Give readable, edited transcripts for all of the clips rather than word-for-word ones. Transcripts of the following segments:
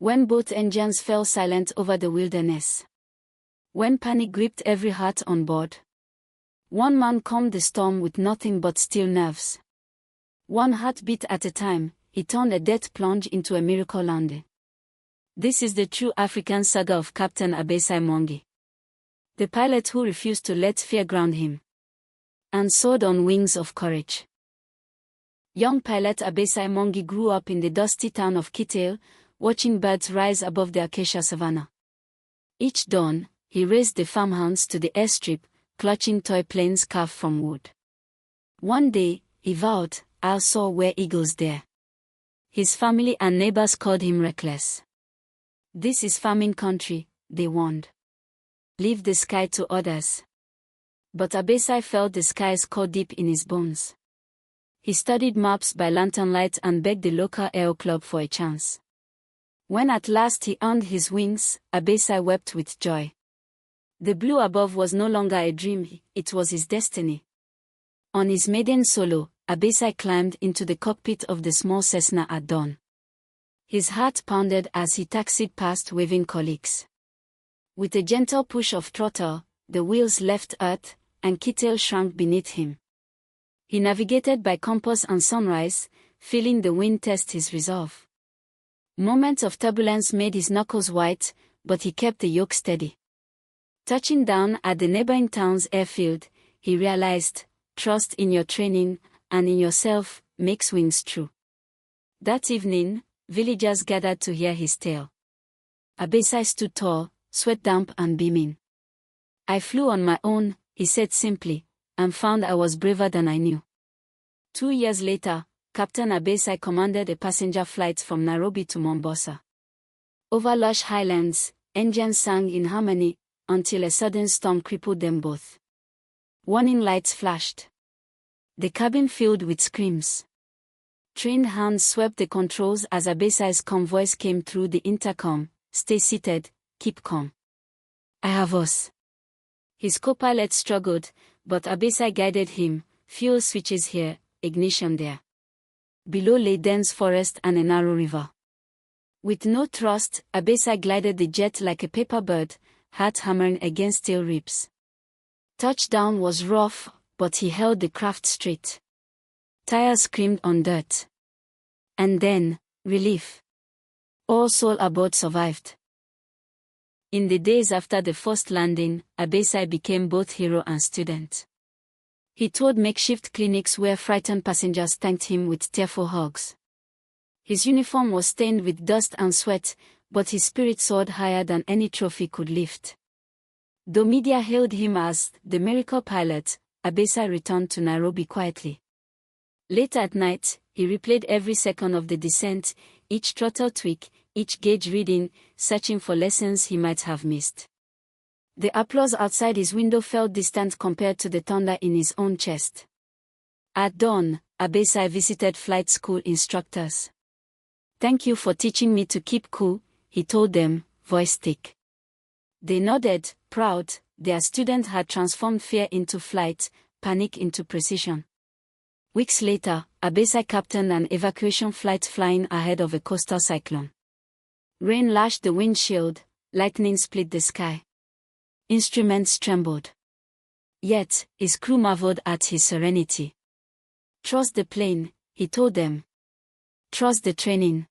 When both engines fell silent over the wilderness. When panic gripped every heart on board. One man calmed the storm with nothing but still nerves. One heartbeat at a time, he turned a death plunge into a miracle landing. This is the true African saga of Captain Abasi Mwangi. The pilot who refused to let fear ground him. And soared on wings of courage. Young pilot Abasi Mwangi grew up in the dusty town of Kitale, watching birds rise above the acacia savanna. Each dawn, he raced the farmhounds to the airstrip, clutching toy planes carved from wood. One day, he vowed, "I'll soar where eagles dare." His family and neighbors called him reckless. "This is farming country," they warned. "Leave the sky to others." But Abasi felt the skies cut deep in his bones. He studied maps by lantern light and begged the local aero club for a chance. When at last he earned his wings, Abasi wept with joy. The blue above was no longer a dream, it was his destiny. On his maiden solo, Abasi climbed into the cockpit of the small Cessna at dawn. His heart pounded as he taxied past waving colleagues. With a gentle push of throttle, the wheels left Earth, and Kitale shrank beneath him. He navigated by compass and sunrise, feeling the wind test his resolve. Moments of turbulence made his knuckles white, but he kept the yoke steady. Touching down at the neighboring town's airfield, he realized, trust in your training, and in yourself, makes wings true. That evening, villagers gathered to hear his tale. Abasi stood tall, sweat damp and beaming. "I flew on my own," he said simply, "and found I was braver than I knew." 2 years later, Captain Abasi commanded a passenger flight from Nairobi to Mombasa. Over lush highlands, engines sang in harmony, until a sudden storm crippled them both. Warning lights flashed. The cabin filled with screams. Trained hands swept the controls as Abasi's calm voice came through the intercom, "Stay seated, keep calm. I have us." His co-pilot struggled, but Abasi guided him, "Fuel switches here, ignition there." Below lay dense forest and a narrow river. With no thrust, Abasi glided the jet like a paper bird, heart hammering against steel ribs. Touchdown was rough, but he held the craft straight. Tires screamed on dirt. And then, relief. All soul aboard survived. In the days after the first landing, Abasi became both hero and student. He toured makeshift clinics where frightened passengers thanked him with tearful hugs. His uniform was stained with dust and sweat, but his spirit soared higher than any trophy could lift. Though media hailed him as the miracle pilot, Abasi returned to Nairobi quietly. Late at night, he replayed every second of the descent, each throttle tweak, each gauge reading, searching for lessons he might have missed. The applause outside his window felt distant compared to the thunder in his own chest. At dawn, Abasi visited flight school instructors. "Thank you for teaching me to keep cool," he told them, voice thick. They nodded, proud. Their student had transformed fear into flight, panic into precision. Weeks later, Abasi captained an evacuation flight flying ahead of a coastal cyclone. Rain lashed the windshield, lightning split the sky. Instruments trembled. Yet, his crew marveled at his serenity. "Trust the plane," he told them. "Trust the training."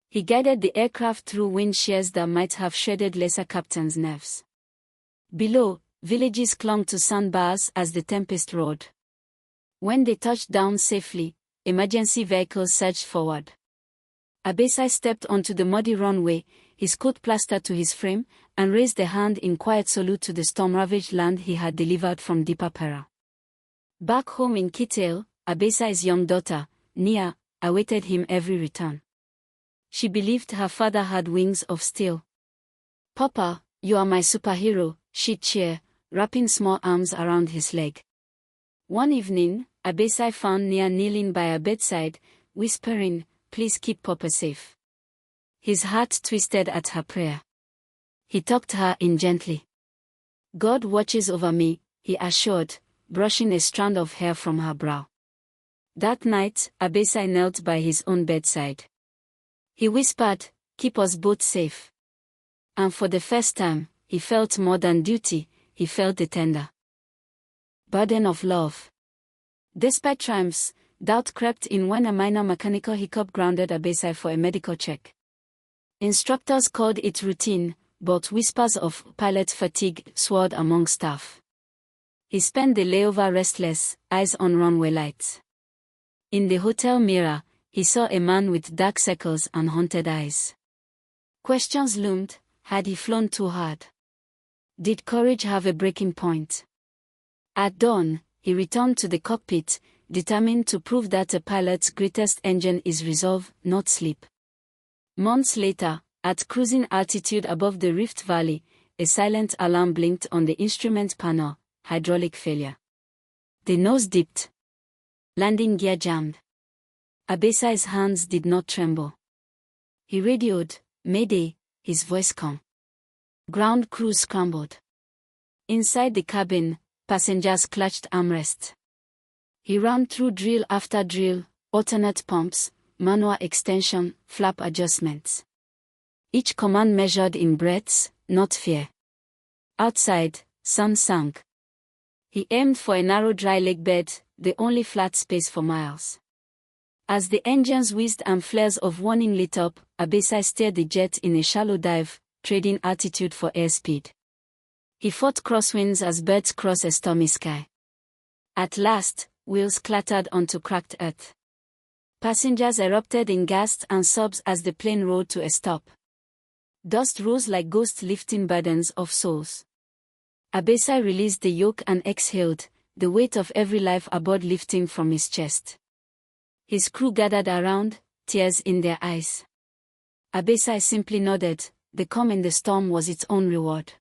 He guided the aircraft through wind shears that might have shredded lesser captains' nerves. Below, villages clung to sandbars as the tempest roared. When they touched down safely, emergency vehicles surged forward. Abasi stepped onto the muddy runway, his coat plastered to his frame, and raised a hand in quiet salute to the storm-ravaged land he had delivered from deeper peril. Back home in Kitale, Abasi's young daughter, Nia, awaited him every return. She believed her father had wings of steel. "Papa, you are my superhero," she'd cheer, wrapping small arms around his leg. One evening, Abasi found Nia kneeling by her bedside, whispering, "Please keep Papa safe." His heart twisted at her prayer. He tucked her in gently. "God watches over me," he assured, brushing a strand of hair from her brow. That night, Abasi knelt by his own bedside. He whispered, keep us both safe. And for the first time, he felt more than duty, he felt the tender burden of love. Despite triumphs, doubt crept in when a minor mechanical hiccup grounded Abasi for a medical check. Instructors called it routine, but whispers of pilot fatigue swirled among staff. He spent the layover restless, eyes on runway lights. In the hotel mirror, he saw a man with dark circles and haunted eyes. Questions loomed: had he flown too hard? Did courage have a breaking point? At dawn, he returned to the cockpit, determined to prove that a pilot's greatest engine is resolve, not sleep. Months later, at cruising altitude above the Rift Valley, a silent alarm blinked on the instrument panel: hydraulic failure. The nose dipped. Landing gear jammed. Abasi's hands did not tremble. He radioed, "Mayday," his voice calm. Ground crew scrambled. Inside the cabin, passengers clutched armrests. He ran through drill after drill, alternate pumps, manual extension, flap adjustments. Each command measured in breaths, not fear. Outside, sun sank. He aimed for a narrow dry lake bed, the only flat space for miles. As the engines whizzed and flares of warning lit up, Abasi steered the jet in a shallow dive, trading altitude for airspeed. He fought crosswinds as birds cross a stormy sky. At last, wheels clattered onto cracked earth. Passengers erupted in gasps and sobs as the plane rolled to a stop. Dust rose like ghosts lifting burdens of souls. Abasi released the yoke and exhaled, the weight of every life aboard lifting from his chest. His crew gathered around, tears in their eyes. Abasi simply nodded. The calm in the storm was its own reward.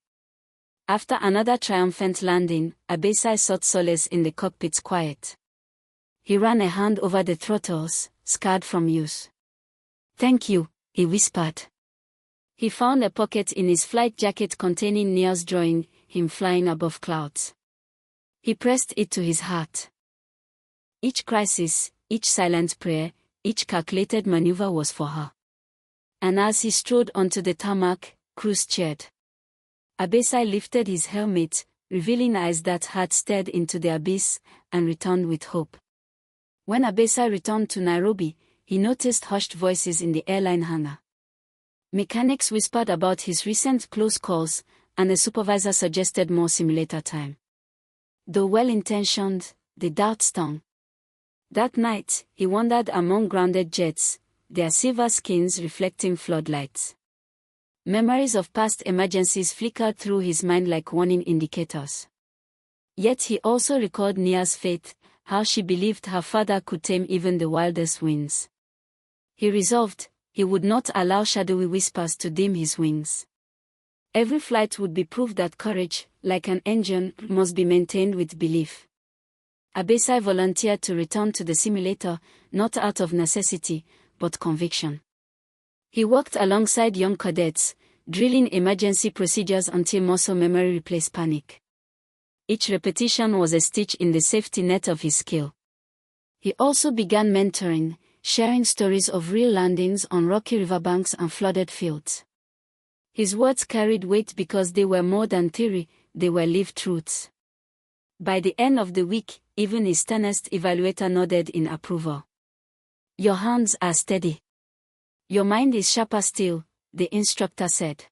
After another triumphant landing, Abasi sought solace in the cockpit's quiet. He ran a hand over the throttles, scarred from use. "Thank you," he whispered. He found a pocket in his flight jacket containing Nia's drawing, him flying above clouds. He pressed it to his heart. Each crisis, each silent prayer, each calculated maneuver was for her. And as he strode onto the tarmac, crews cheered. Abasi lifted his helmet, revealing eyes that had stared into the abyss, and returned with hope. When Abasi returned to Nairobi, he noticed hushed voices in the airline hangar. Mechanics whispered about his recent close calls, and a supervisor suggested more simulator time. Though well-intentioned, the doubt stung. That night, he wandered among grounded jets, their silver skins reflecting floodlights. Memories of past emergencies flickered through his mind like warning indicators. Yet he also recalled Nia's faith, how she believed her father could tame even the wildest winds. He resolved, he would not allow shadowy whispers to dim his wings. Every flight would be proof that courage, like an engine, must be maintained with belief. Abasi volunteered to return to the simulator, not out of necessity, but conviction. He worked alongside young cadets, drilling emergency procedures until muscle memory replaced panic. Each repetition was a stitch in the safety net of his skill. He also began mentoring, sharing stories of real landings on rocky riverbanks and flooded fields. His words carried weight because they were more than theory, they were lived truths. By the end of the week, even his sternest evaluator nodded in approval. "Your hands are steady. Your mind is sharper still," the instructor said.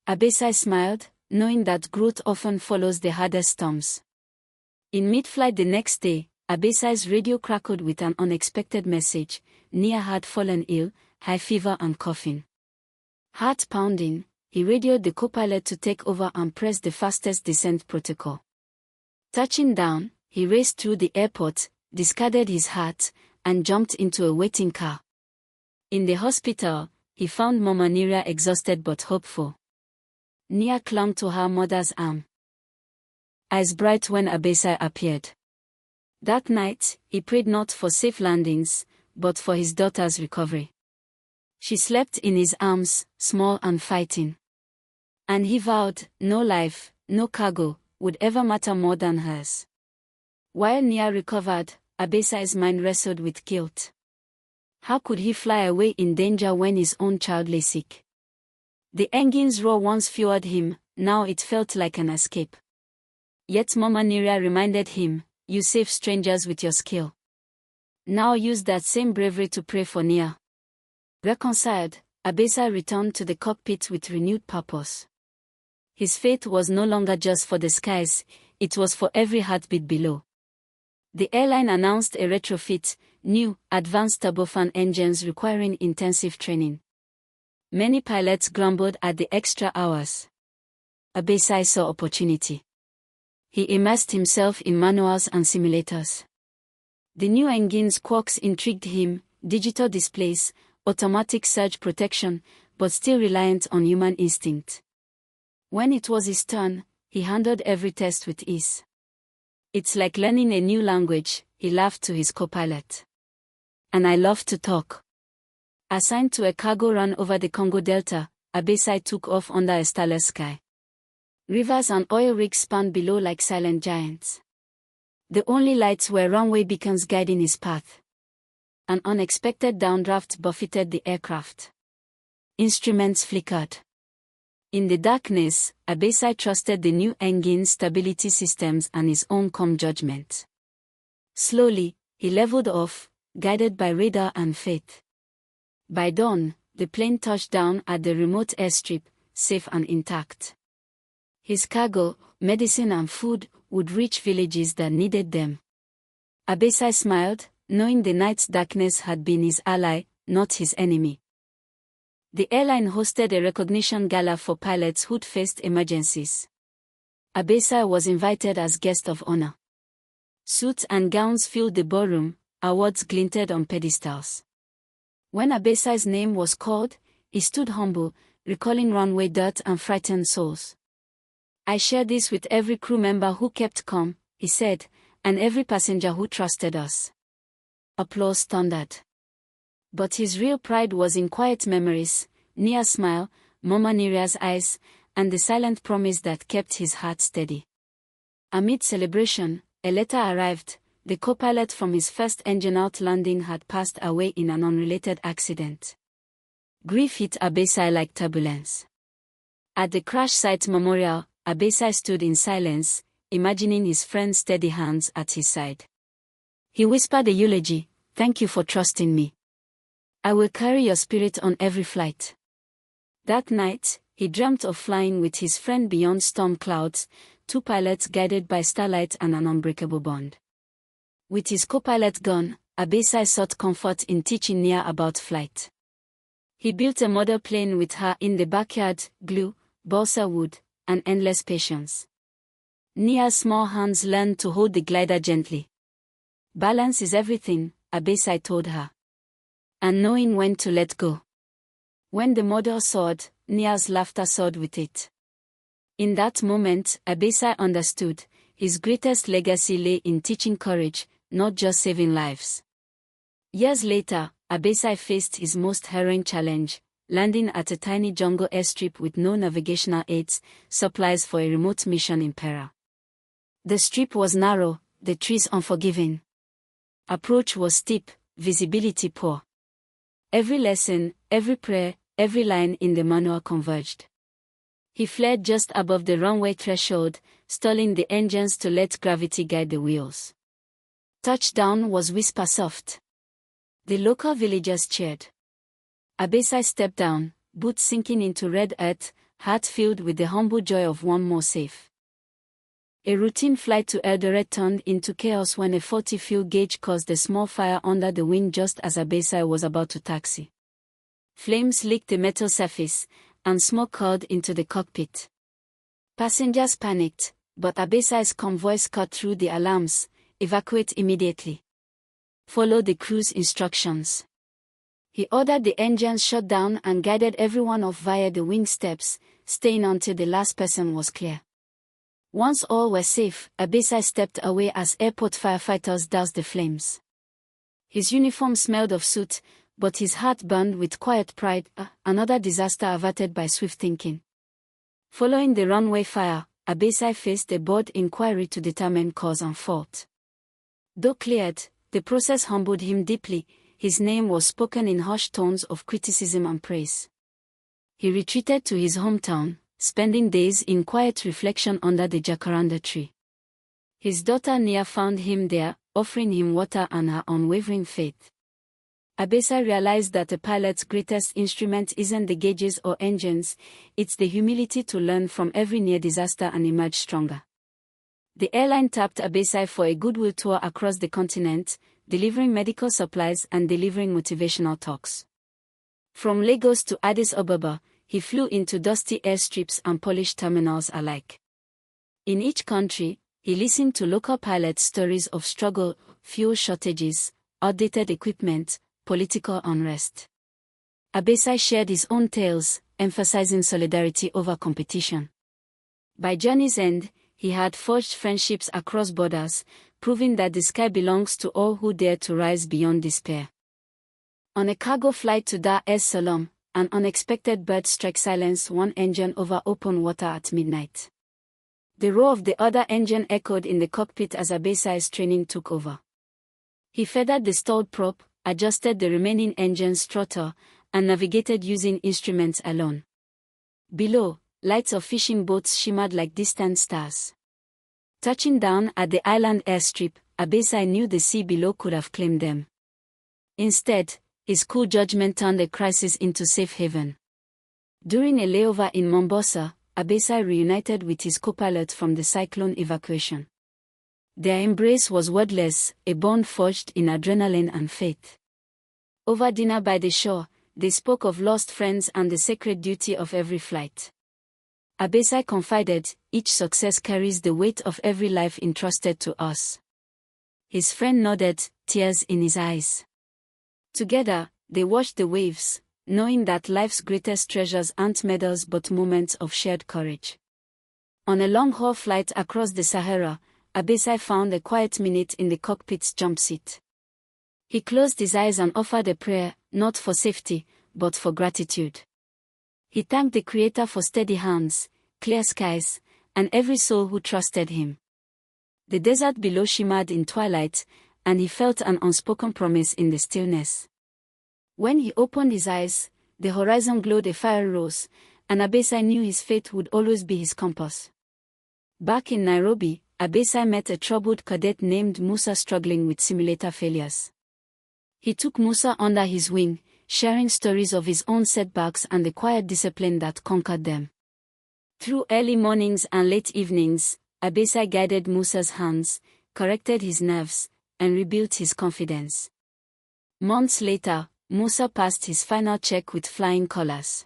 Abasi smiled, knowing that growth often follows the hardest storms. In mid-flight the next day, Abasi's radio crackled with an unexpected message. Nia had fallen ill, high fever and coughing. Heart pounding, he radioed the co-pilot to take over and press the fastest descent protocol. Touching down, he raced through the airport, discarded his hat, and jumped into a waiting car. In the hospital, he found Mama Nira exhausted but hopeful. Nia clung to her mother's arm, eyes bright when Abasi appeared. That night, he prayed not for safe landings, but for his daughter's recovery. She slept in his arms, small and fighting. And he vowed, no life, no cargo, would ever matter more than hers. While Nia recovered, Abasi's mind wrestled with guilt. How could he fly away in danger when his own child lay sick? The engine's roar once fueled him, now it felt like an escape. Yet Mama Nerea reminded him, "You save strangers with your skill. Now use that same bravery to pray for Nia." Reconciled, Abasi returned to the cockpit with renewed purpose. His faith was no longer just for the skies, it was for every heartbeat below. The airline announced a retrofit, new, advanced turbofan engines requiring intensive training. Many pilots grumbled at the extra hours. Abasi saw opportunity. He immersed himself in manuals and simulators. The new engine's quirks intrigued him: digital displays, automatic surge protection, but still reliant on human instinct. When it was his turn, he handled every test with ease. "It's like learning a new language," he laughed to his co-pilot. "And I love to talk." Assigned to a cargo run over the Congo Delta, Abasi took off under a starless sky. Rivers and oil rigs spanned below like silent giants. The only lights were runway beacons guiding his path. An unexpected downdraft buffeted the aircraft. Instruments flickered. In the darkness, Abasi trusted the new engine's stability systems and his own calm judgment. Slowly, he leveled off, guided by radar and faith. By dawn, the plane touched down at the remote airstrip, safe and intact. His cargo, medicine and food, would reach villages that needed them. Abasi smiled, knowing the night's darkness had been his ally, not his enemy. The airline hosted a recognition gala for pilots who'd faced emergencies. Abasi was invited as guest of honor. Suits and gowns filled the ballroom, awards glinted on pedestals. When Abasi's name was called, he stood humble, recalling runway dirt and frightened souls. "I share this with every crew member who kept calm," he said, "and every passenger who trusted us." Applause thundered. But his real pride was in quiet memories: Nia's smile, Mama Nerea's eyes, and the silent promise that kept his heart steady. Amid celebration, a letter arrived. The co-pilot from his first engine-out landing had passed away in an unrelated accident. Grief hit Abasi like turbulence. At the crash site memorial, Abasi stood in silence, imagining his friend's steady hands at his side. He whispered a eulogy: "Thank you for trusting me. I will carry your spirit on every flight." That night, he dreamt of flying with his friend beyond storm clouds, two pilots guided by starlight and an unbreakable bond. With his co-pilot gone, Abasi sought comfort in teaching Nia about flight. He built a model plane with her in the backyard: glue, balsa wood, and endless patience. Nia's small hands learned to hold the glider gently. "Balance is everything," Abasi told her. "And knowing when to let go." When the model soared, Nia's laughter soared with it. In that moment, Abasi understood: his greatest legacy lay in teaching courage, not just saving lives. Years later, Abasi faced his most harrowing challenge: landing at a tiny jungle airstrip with no navigational aids, supplies for a remote mission in peril. The strip was narrow, the trees unforgiving. Approach was steep, visibility poor. Every lesson, every prayer, every line in the manual converged. He flared just above the runway threshold, stalling the engines to let gravity guide the wheels. Touchdown was whisper soft. The local villagers cheered. Abasi stepped down, boots sinking into red earth, heart filled with the humble joy of one more safe. A routine flight to Eldoret turned into chaos when a faulty fuel gauge caused a small fire under the wing just as Abasi was about to taxi. Flames licked the metal surface, and smoke curled into the cockpit. Passengers panicked, but Abasi's calm voice cut through the alarms: "Evacuate immediately. Follow the crew's instructions." He ordered the engines shut down and guided everyone off via the wing steps, staying until the last person was clear. Once all were safe, Abasi stepped away as airport firefighters doused the flames. His uniform smelled of soot, but his heart burned with quiet pride: another disaster averted by swift thinking. Following the runway fire, Abasi faced a board inquiry to determine cause and fault. Though cleared, the process humbled him deeply. his name was spoken in hushed tones of criticism and praise. He retreated to his hometown, spending days in quiet reflection under the jacaranda tree. His daughter Nia found him there, offering him water and her unwavering faith. Abasi realized that a pilot's greatest instrument isn't the gauges or engines, it's the humility to learn from every near disaster and emerge stronger. The airline tapped Abasi for a goodwill tour across the continent, delivering medical supplies and delivering motivational talks. From Lagos to Addis Ababa, he flew into dusty airstrips and polished terminals alike. In each country, he listened to local pilots' stories of struggle, fuel shortages, outdated equipment, political unrest. Abasi shared his own tales, emphasizing solidarity over competition. By journey's end, he had forged friendships across borders, proving that the sky belongs to all who dare to rise beyond despair. On a cargo flight to Dar es Salaam, an unexpected bird struck silence one engine over open water at midnight. The roar of the other engine echoed in the cockpit as Abasi's training took over. He feathered the stalled prop, adjusted the remaining engine's throttle, and navigated using instruments alone. Below, lights of fishing boats shimmered like distant stars. Touching down at the island airstrip, Abasi knew the sea below could have claimed them. Instead, his cool judgment turned a crisis into safe haven. During a layover in Mombasa, Abasi reunited with his co-pilot from the cyclone evacuation. Their embrace was wordless, a bond forged in adrenaline and faith. Over dinner by the shore, they spoke of lost friends and the sacred duty of every flight. Abasi confided, "Each success carries the weight of every life entrusted to us." His friend nodded, tears in his eyes. Together, they watched the waves, knowing that life's greatest treasures aren't medals but moments of shared courage. On a long-haul flight across the Sahara, Abasi found a quiet minute in the cockpit's jump seat. He closed his eyes and offered a prayer, not for safety, but for gratitude. He thanked the Creator for steady hands, clear skies, and every soul who trusted him. The desert below shimmered in twilight, and he felt an unspoken promise in the stillness. When he opened his eyes, the horizon glowed a fiery rose, and Abasi knew his fate would always be his compass. Back in Nairobi, Abasi met a troubled cadet named Musa struggling with simulator failures. He took Musa under his wing, sharing stories of his own setbacks and the quiet discipline that conquered them. Through early mornings and late evenings, Abasi guided Musa's hands, corrected his nerves, and rebuilt his confidence. Months later, Musa passed his final check with flying colors.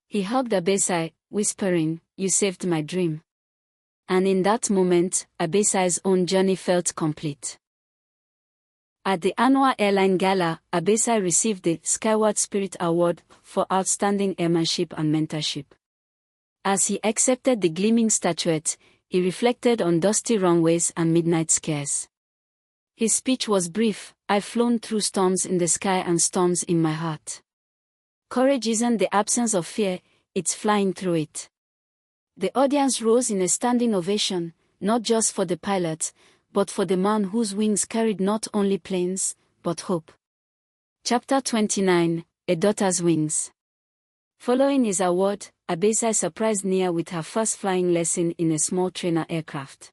He hugged Abasi, whispering, "You saved my dream." And in that moment, Abasi's own journey felt complete. At the annual airline gala, Abasi received the Skyward Spirit Award for outstanding airmanship and mentorship. As he accepted the gleaming statuette, he reflected on dusty runways and midnight scares. His speech was brief: "I've flown through storms in the sky and storms in my heart. Courage isn't the absence of fear, it's flying through it." The audience rose in a standing ovation, not just for the pilot, but for the man whose wings carried not only planes, but hope. Chapter 29, A Daughter's Wings. Following his award, Abasi surprised Nia with her first flying lesson in a small trainer aircraft.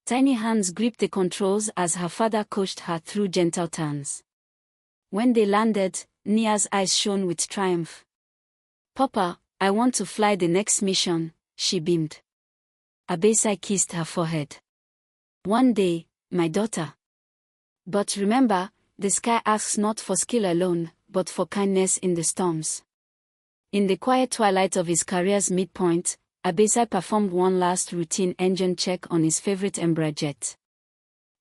Tiny hands gripped the controls as her father coached her through gentle turns. When they landed, Nia's eyes shone with triumph. "Papa, I want to fly the next mission," she beamed. Abasi kissed her forehead. "One day, my daughter. But remember, the sky asks not for skill alone, but for kindness in the storms." In the quiet twilight of his career's midpoint, Abasi performed one last routine engine check on his favorite Embraer jet.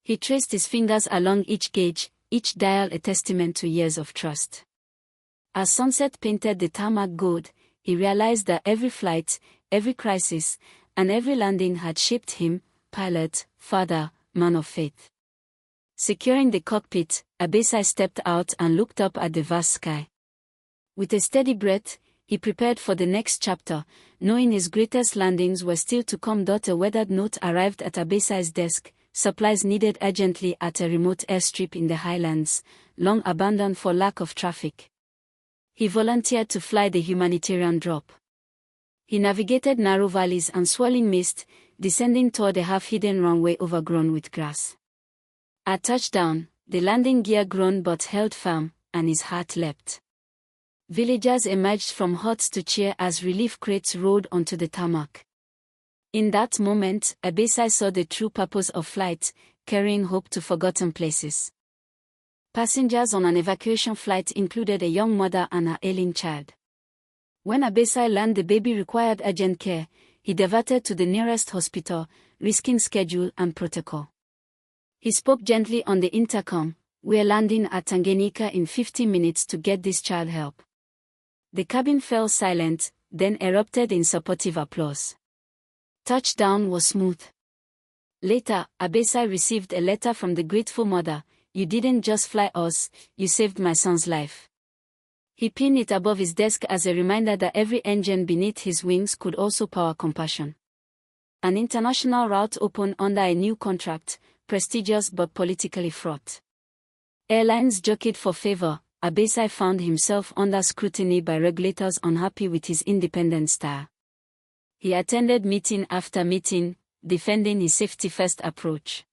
He traced his fingers along each gauge, each dial a testament to years of trust. As sunset painted the tarmac gold, he realized that every flight, every crisis, and every landing had shaped him, pilot, father, man of faith. Securing the cockpit, Abasi stepped out and looked up at the vast sky. With a steady breath, he prepared for the next chapter, knowing his greatest landings were still to come. A weathered note arrived at Abasi's desk, supplies needed urgently at a remote airstrip in the highlands, long abandoned for lack of traffic. He volunteered to fly the humanitarian drop. He navigated narrow valleys and swirling mist, descending toward a half-hidden runway overgrown with grass. At touchdown, the landing gear groaned but held firm, and his heart leapt. Villagers emerged from huts to cheer as relief crates rolled onto the tarmac. In that moment, Abasi saw the true purpose of flight, carrying hope to forgotten places. Passengers on an evacuation flight included a young mother and her ailing child. When Abasi learned the baby required urgent care, he diverted to the nearest hospital, risking schedule and protocol. He spoke gently on the intercom, "We're landing at Tanganyika in 50 minutes to get this child help." The cabin fell silent, then erupted in supportive applause. Touchdown was smooth. Later, Abasi received a letter from the grateful mother, "You didn't just fly us, you saved my son's life." He pinned it above his desk as a reminder that every engine beneath his wings could also power compassion. An international route opened under a new contract, prestigious but politically fraught. Airlines jockeyed for favor. Abasi found himself under scrutiny by regulators unhappy with his independent style. He attended meeting after meeting, defending his safety-first approach.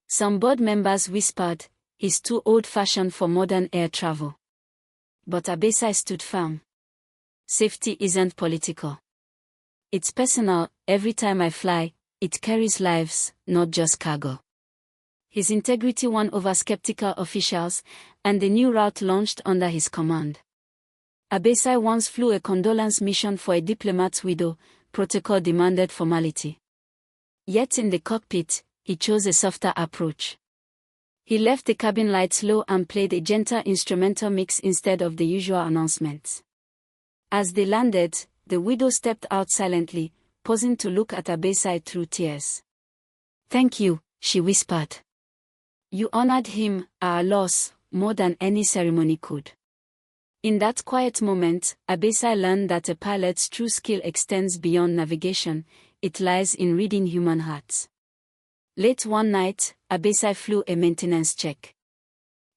Some board members whispered, "He's too old-fashioned for modern air travel." But Abasi stood firm. "Safety isn't political. It's personal. Every time I fly, it carries lives, not just cargo." His integrity won over skeptical officials, and the new route launched under his command. Abasi once flew a condolence mission for a diplomat's widow. Protocol demanded formality. Yet in the cockpit, he chose a softer approach. He left the cabin lights low and played a gentle instrumental mix instead of the usual announcements. As they landed, the widow stepped out silently, pausing to look at Abasi through tears. "Thank you," she whispered. "You honored him, our loss, more than any ceremony could." In that quiet moment, Abasi learned that a pilot's true skill extends beyond navigation. It lies in reading human hearts. Late one night, Abasi flew a maintenance check.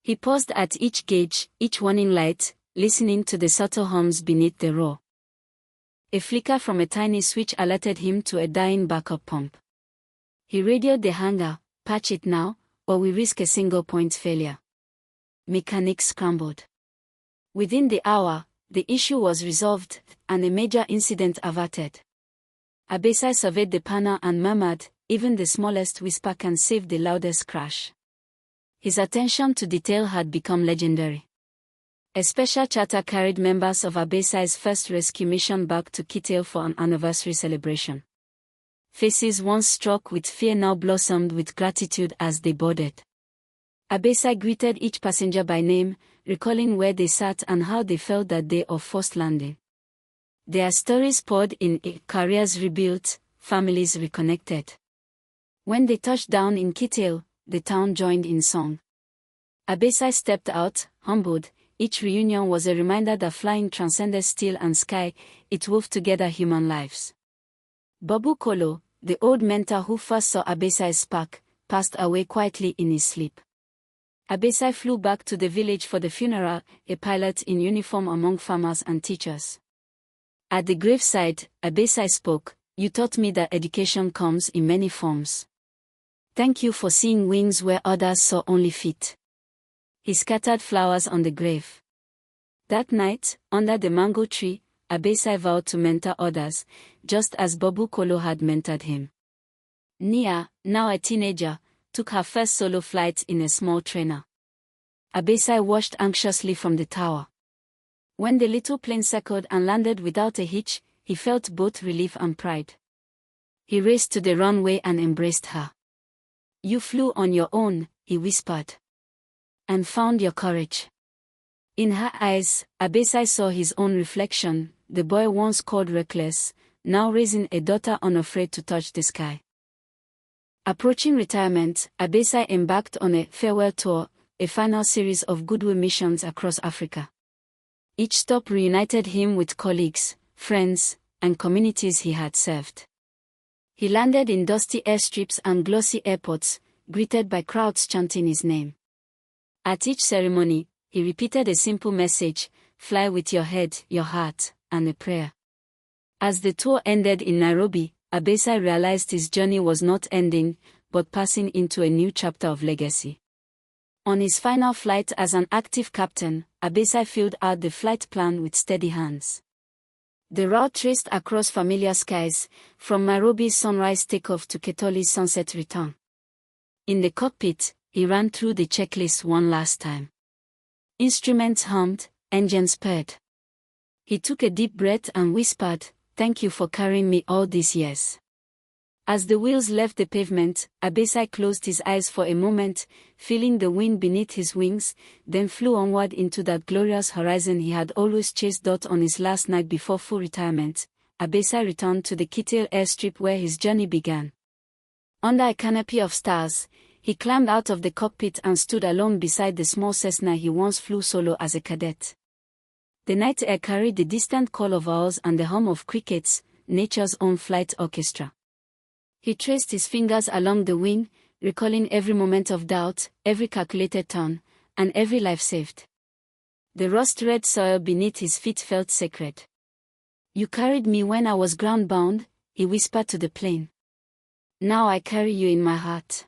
He paused at each gauge, each warning light, listening to the subtle hums beneath the roar. A flicker from a tiny switch alerted him to a dying backup pump. He radioed the hangar, "Patch it now, or we risk a single-point failure." Mechanics scrambled. Within the hour, the issue was resolved, and a major incident averted. Abasi surveyed the panel and murmured, "Even the smallest whisper can save the loudest crash." His attention to detail had become legendary. A special charter carried members of Abasi's first rescue mission back to Kitale for an anniversary celebration. Faces once struck with fear now blossomed with gratitude as they boarded. Abasi greeted each passenger by name, recalling where they sat and how they felt that day of forced landing. Their stories poured in, careers rebuilt, families reconnected. When they touched down in Kitale, the town joined in song. Abasi stepped out, humbled. Each reunion was a reminder that flying transcended steel and sky, it wove together human lives. Bobu Kolo, the old mentor who first saw Abasi's spark, passed away quietly in his sleep. Abasi flew back to the village for the funeral, a pilot in uniform among farmers and teachers. At the graveside, Abasi spoke, "You taught me that education comes in many forms. Thank you for seeing wings where others saw only feet." He scattered flowers on the grave. That night, under the mango tree, Abasi vowed to mentor others, just as Bobu Kolo had mentored him. Nia, now a teenager, took her first solo flight in a small trainer. Abasi watched anxiously from the tower. When the little plane circled and landed without a hitch, he felt both relief and pride. He raced to the runway and embraced her. "You flew on your own," he whispered. "And found your courage." In her eyes, Abasi saw his own reflection, the boy once called reckless, now raising a daughter unafraid to touch the sky. Approaching retirement, Abasi embarked on a farewell tour, a final series of goodwill missions across Africa. Each stop reunited him with colleagues, friends, and communities he had served. He landed in dusty airstrips and glossy airports, greeted by crowds chanting his name. At each ceremony, he repeated a simple message: fly with your head, your heart, and a prayer. As the tour ended in Nairobi, Abasi realized his journey was not ending, but passing into a new chapter of legacy. On his final flight as an active captain, Abasi filled out the flight plan with steady hands. The route traced across familiar skies, from Nairobi's sunrise takeoff to Ketoli's sunset return. In the cockpit, he ran through the checklist one last time. Instruments hummed, engines purred. He took a deep breath and whispered, "Thank you for carrying me all these years." As the wheels left the pavement, Abasi closed his eyes for a moment, feeling the wind beneath his wings, then flew onward into that glorious horizon he had always chased. On his last night before full retirement, Abasi returned to the Kitale airstrip where his journey began. Under a canopy of stars, he climbed out of the cockpit and stood alone beside the small Cessna he once flew solo as a cadet. The night air carried the distant call of owls and the hum of crickets, nature's own flight orchestra. He traced his fingers along the wing, recalling every moment of doubt, every calculated turn, and every life saved. The rust-red soil beneath his feet felt sacred. "You carried me when I was ground-bound," he whispered to the plane. "Now I carry you in my heart."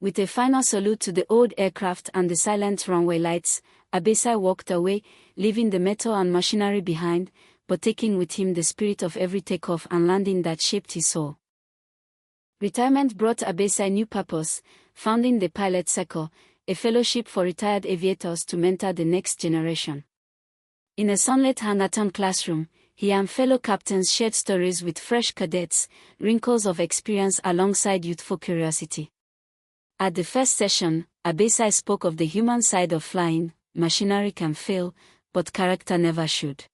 With a final salute to the old aircraft and the silent runway lights, Abasi walked away, leaving the metal and machinery behind, but taking with him the spirit of every takeoff and landing that shaped his soul. Retirement brought Abasi a new purpose, founding the Pilot Circle, a fellowship for retired aviators to mentor the next generation. In a sunlit hands-on classroom, he and fellow captains shared stories with fresh cadets, wrinkles of experience alongside youthful curiosity. At the first session, Abasi spoke of the human side of flying. Machinery can fail, but character never should.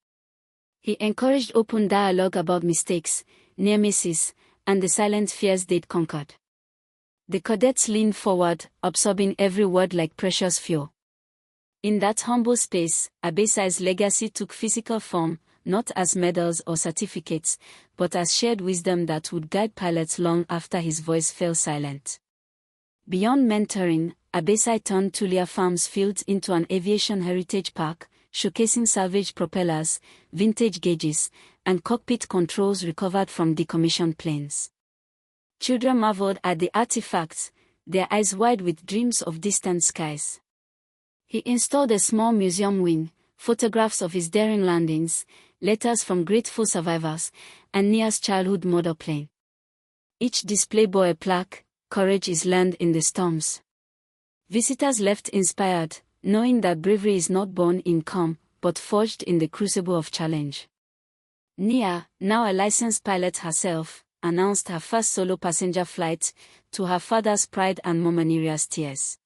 He encouraged open dialogue about mistakes, near misses, and the silent fears they'd conquered. The cadets leaned forward, absorbing every word like precious fuel. In that humble space, Abasi's legacy took physical form, not as medals or certificates, but as shared wisdom that would guide pilots long after his voice fell silent. Beyond mentoring, Abasi turned Tulia Farms Fields into an aviation heritage park, showcasing salvaged propellers, vintage gauges, and cockpit controls recovered from decommissioned planes. Children marveled at the artifacts, their eyes wide with dreams of distant skies. He installed a small museum wing, photographs of his daring landings, letters from grateful survivors, and Nia's childhood model plane. Each display bore a plaque: "Courage is learned in the storms." Visitors left inspired, knowing that bravery is not born in calm, but forged in the crucible of challenge. Nia, now a licensed pilot herself, announced her first solo passenger flight, to her father's pride and Mama Niria's tears.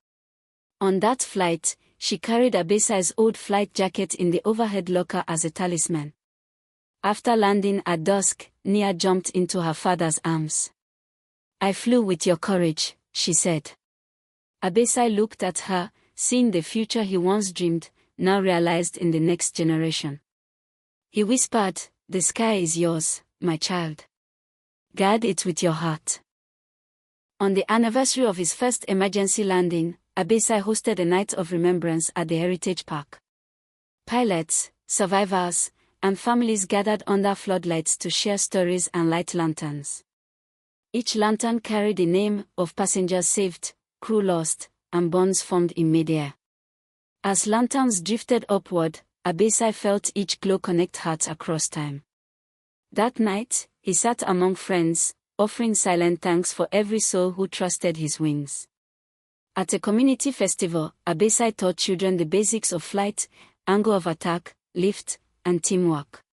On that flight, she carried Abasi's old flight jacket in the overhead locker as a talisman. After landing at dusk, Nia jumped into her father's arms. "I flew with your courage," she said. Abasi looked at her, seeing the future he once dreamed, now realized in the next generation. He whispered, "The sky is yours, my child. Guard it with your heart." On the anniversary of his first emergency landing, Abasi hosted a night of remembrance at the Heritage Park. Pilots, survivors, and families gathered under floodlights to share stories and light lanterns. Each lantern carried the name of passengers saved, crew lost, and bonds formed in midair. As lanterns drifted upward, Abasi felt each glow connect hearts across time. That night, he sat among friends, offering silent thanks for every soul who trusted his wings. At a community festival, Abasi taught children the basics of flight, angle of attack, lift, and teamwork.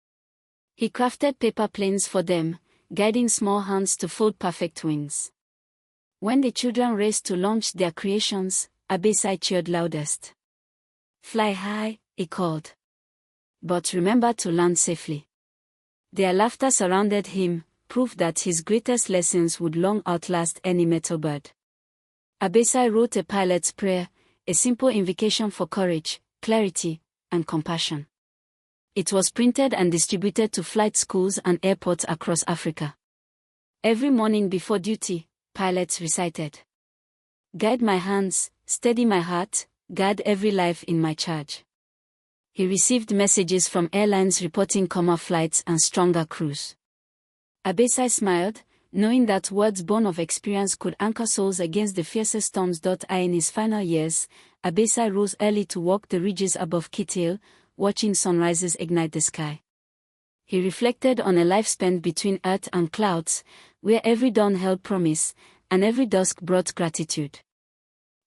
He crafted paper planes for them, guiding small hands to fold perfect wings. When the children raced to launch their creations, Abasi cheered loudest. "Fly high," he called. "But remember to land safely." Their laughter surrounded him, proof that his greatest lessons would long outlast any metal bird. Abasi wrote a pilot's prayer, a simple invocation for courage, clarity, and compassion. It was printed and distributed to flight schools and airports across Africa. Every morning before duty, pilots recited, Guide my hands, steady my heart, guard every life in my charge. He received messages from airlines reporting calmer flights and stronger crews. Abasi smiled, knowing that words born of experience could anchor souls against the fiercest storms. In his final years, Abasi rose early to walk the ridges above Kitale, watching sunrises ignite the sky. He reflected on a life spent between earth and clouds, where every dawn held promise, and every dusk brought gratitude.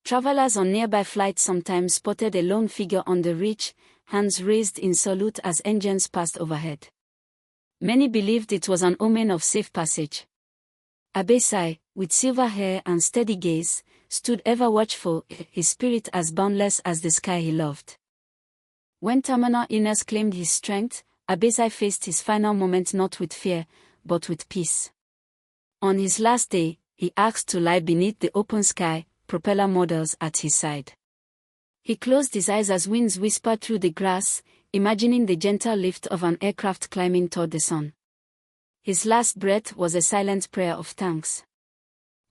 Travelers on nearby flights sometimes spotted a lone figure on the ridge, hands raised in salute as engines passed overhead. Many believed it was an omen of safe passage. Abasi, with silver hair and steady gaze, stood ever watchful, his spirit as boundless as the sky he loved. When terminal illness claimed his strength, Abasi faced his final moment not with fear, but with peace. On his last day, he asked to lie beneath the open sky, propeller models at his side. He closed his eyes as winds whispered through the grass, imagining the gentle lift of an aircraft climbing toward the sun. His last breath was a silent prayer of thanks.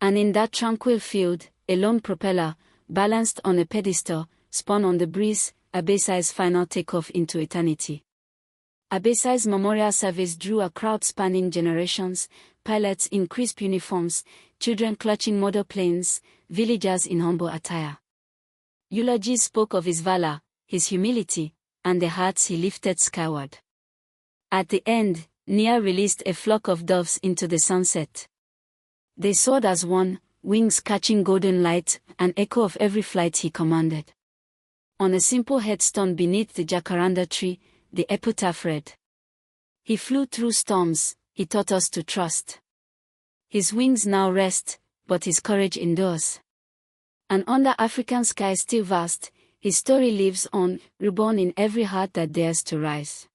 And in that tranquil field, a lone propeller, balanced on a pedestal, spun on the breeze, Abasi's final takeoff into eternity. Abasi's memorial service drew a crowd spanning generations, pilots in crisp uniforms, children clutching model planes, villagers in humble attire. Eulogies spoke of his valor, his humility, and the hearts he lifted skyward. At the end, Nia released a flock of doves into the sunset. They soared as one, wings catching golden light, an echo of every flight he commanded. On a simple headstone beneath the jacaranda tree, the epitaph read, "He flew through storms, he taught us to trust. His wings now rest, but his courage endures. And under African skies still vast, his story lives on, reborn in every heart that dares to rise."